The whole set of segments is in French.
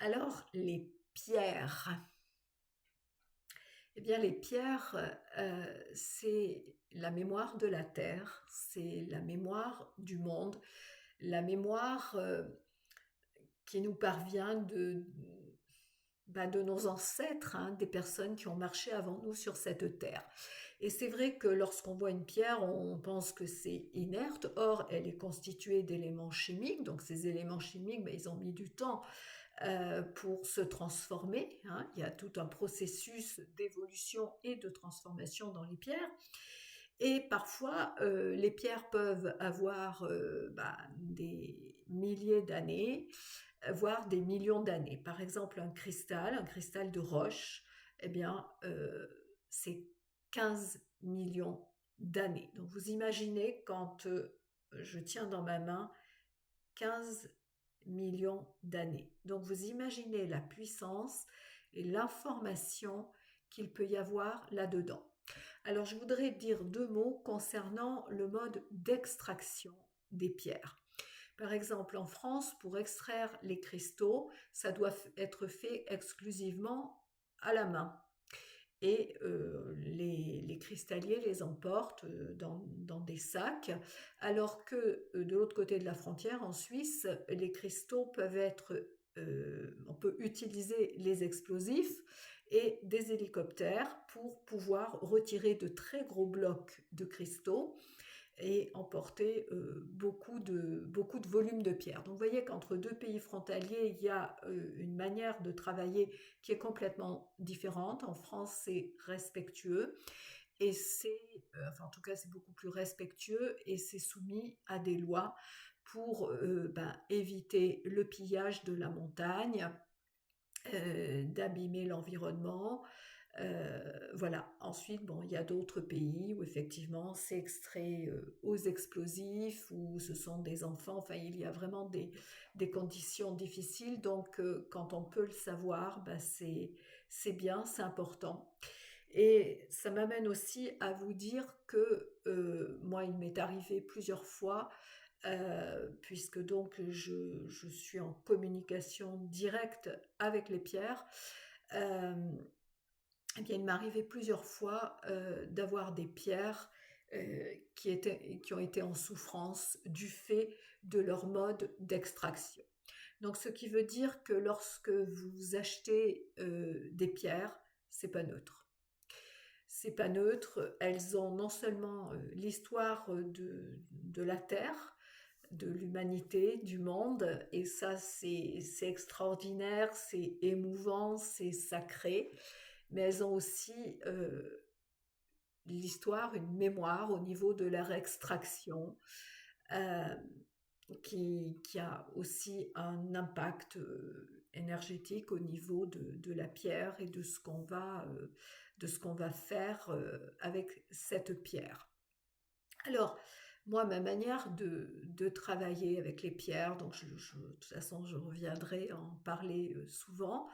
Alors, les pierres. Eh bien, les pierres, c'est la mémoire de la terre, c'est la mémoire du monde, la mémoire qui nous parvient de nos ancêtres, hein, des personnes qui ont marché avant nous sur cette terre. Et c'est vrai que lorsqu'on voit une pierre, on pense que c'est inerte, or elle est constituée d'éléments chimiques, donc ces éléments chimiques, ben, ils ont mis du temps pour se transformer, hein. Il y a tout un processus d'évolution et de transformation dans les pierres. Et parfois, les pierres peuvent avoir des milliers d'années, voire des millions d'années. Par exemple, un cristal de roche, eh bien, c'est 15 millions d'années. Donc vous imaginez quand je tiens dans ma main 15 millions d'années. Donc vous imaginez la puissance et l'information qu'il peut y avoir là-dedans. Alors je voudrais dire deux mots concernant le mode d'extraction des pierres. Par exemple, en France, pour extraire les cristaux, ça doit être fait exclusivement à la main. Et les cristalliers les emportent dans des sacs, alors que de l'autre côté de la frontière, en Suisse, les cristaux peuvent être, on peut utiliser les explosifs et des hélicoptères pour pouvoir retirer de très gros blocs de cristaux et emporter beaucoup de volume de pierre. Donc vous voyez qu'entre deux pays frontaliers, il y a une manière de travailler qui est complètement différente. En France, c'est respectueux et en tout cas, c'est beaucoup plus respectueux et c'est soumis à des lois pour éviter le pillage de la montagne, d'abîmer l'environnement. Voilà. Ensuite, bon, il y a d'autres pays où effectivement c'est extrait aux explosifs, où ce sont des enfants. Enfin, il y a vraiment des conditions difficiles. Donc, quand on peut le savoir, c'est bien, c'est important. Et ça m'amène aussi à vous dire que moi, il m'est arrivé plusieurs fois, puisque donc je suis en communication directe avec les pierres. Euh, eh bien, il m'est arrivé plusieurs fois d'avoir des pierres qui ont été en souffrance du fait de leur mode d'extraction. Donc, ce qui veut dire que lorsque vous achetez des pierres, c'est pas neutre. C'est pas neutre. Elles ont non seulement l'histoire de la Terre, de l'humanité, du monde, et ça c'est extraordinaire, c'est émouvant, c'est sacré, mais elles ont aussi l'histoire, une mémoire au niveau de leur extraction, euh, qui a aussi un impact énergétique au niveau de la pierre et de ce qu'on va faire avec cette pierre. Alors, moi, ma manière de travailler avec les pierres, donc de toute façon, je reviendrai en parler souvent,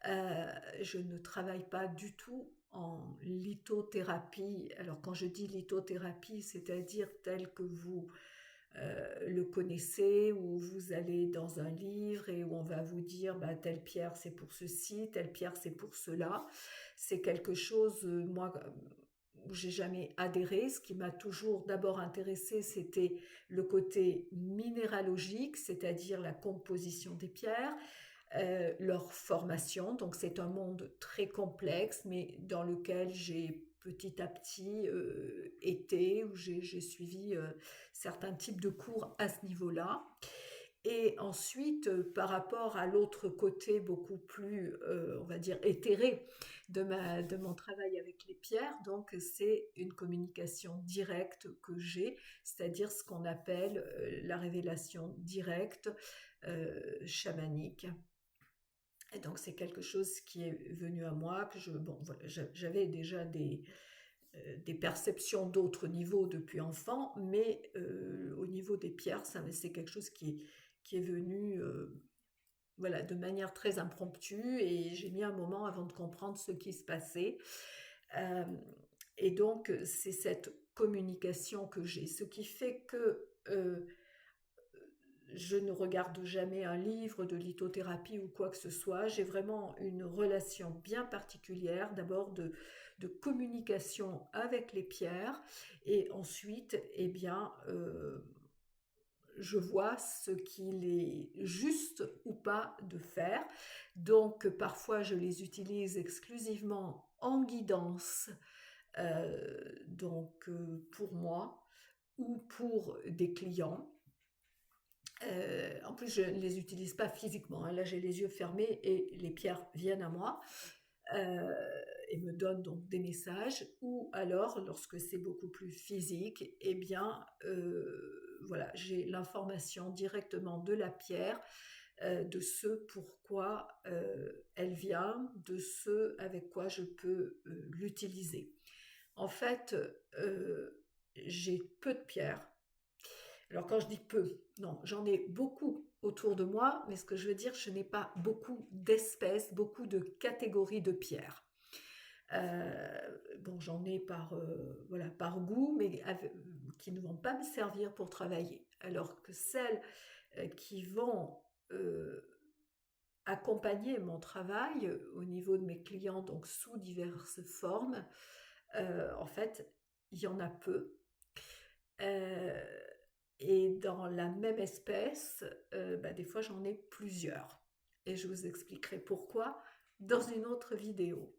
je ne travaille pas du tout en lithothérapie. Alors, quand je dis lithothérapie, c'est-à-dire tel que vous le connaissez, où vous allez dans un livre et où on va vous dire bah, telle pierre c'est pour ceci, telle pierre c'est pour cela. C'est quelque chose, moi, où j'ai jamais adhéré. Ce qui m'a toujours d'abord intéressé, c'était le côté minéralogique, c'est-à-dire la composition des pierres, leur formation. Donc c'est un monde très complexe, mais dans lequel j'ai petit à petit été, où j'ai suivi certains types de cours à ce niveau-là. Et ensuite, par rapport à l'autre côté beaucoup plus, on va dire, éthéré de mon travail avec les pierres, donc c'est une communication directe que j'ai, c'est-à-dire ce qu'on appelle la révélation directe chamanique. Et donc c'est quelque chose qui est venu à moi, bon, voilà, j'avais déjà des perceptions d'autres niveaux depuis enfant, mais au niveau des pierres, c'est quelque chose qui est venu voilà, de manière très impromptue et j'ai mis un moment avant de comprendre ce qui se passait. Euh, et donc, c'est cette communication que j'ai, ce qui fait que je ne regarde jamais un livre de lithothérapie ou quoi que ce soit. J'ai vraiment une relation bien particulière, d'abord de communication avec les pierres, et ensuite, eh bien, je vois ce qu'il est juste ou pas de faire. Donc, parfois, je les utilise exclusivement en guidance, pour moi ou pour des clients. En plus, je ne les utilise pas physiquement, hein. Là, j'ai les yeux fermés et les pierres viennent à moi euh, et me donnent donc des messages. Ou alors, lorsque c'est beaucoup plus physique, eh bien, voilà, j'ai l'information directement de la pierre, de ce pourquoi elle vient, de ce avec quoi je peux l'utiliser. En fait, j'ai peu de pierres. Alors quand je dis peu, non, j'en ai beaucoup autour de moi, mais ce que je veux dire, je n'ai pas beaucoup d'espèces, beaucoup de catégories de pierres. Bon, j'en ai voilà, par goût, mais qui ne vont pas me servir pour travailler. Alors que celles qui vont euh, accompagner mon travail au niveau de mes clients, donc sous diverses formes, en fait, il y en a peu. Euh, et dans la même espèce, des fois j'en ai plusieurs. Et je vous expliquerai pourquoi dans une autre vidéo.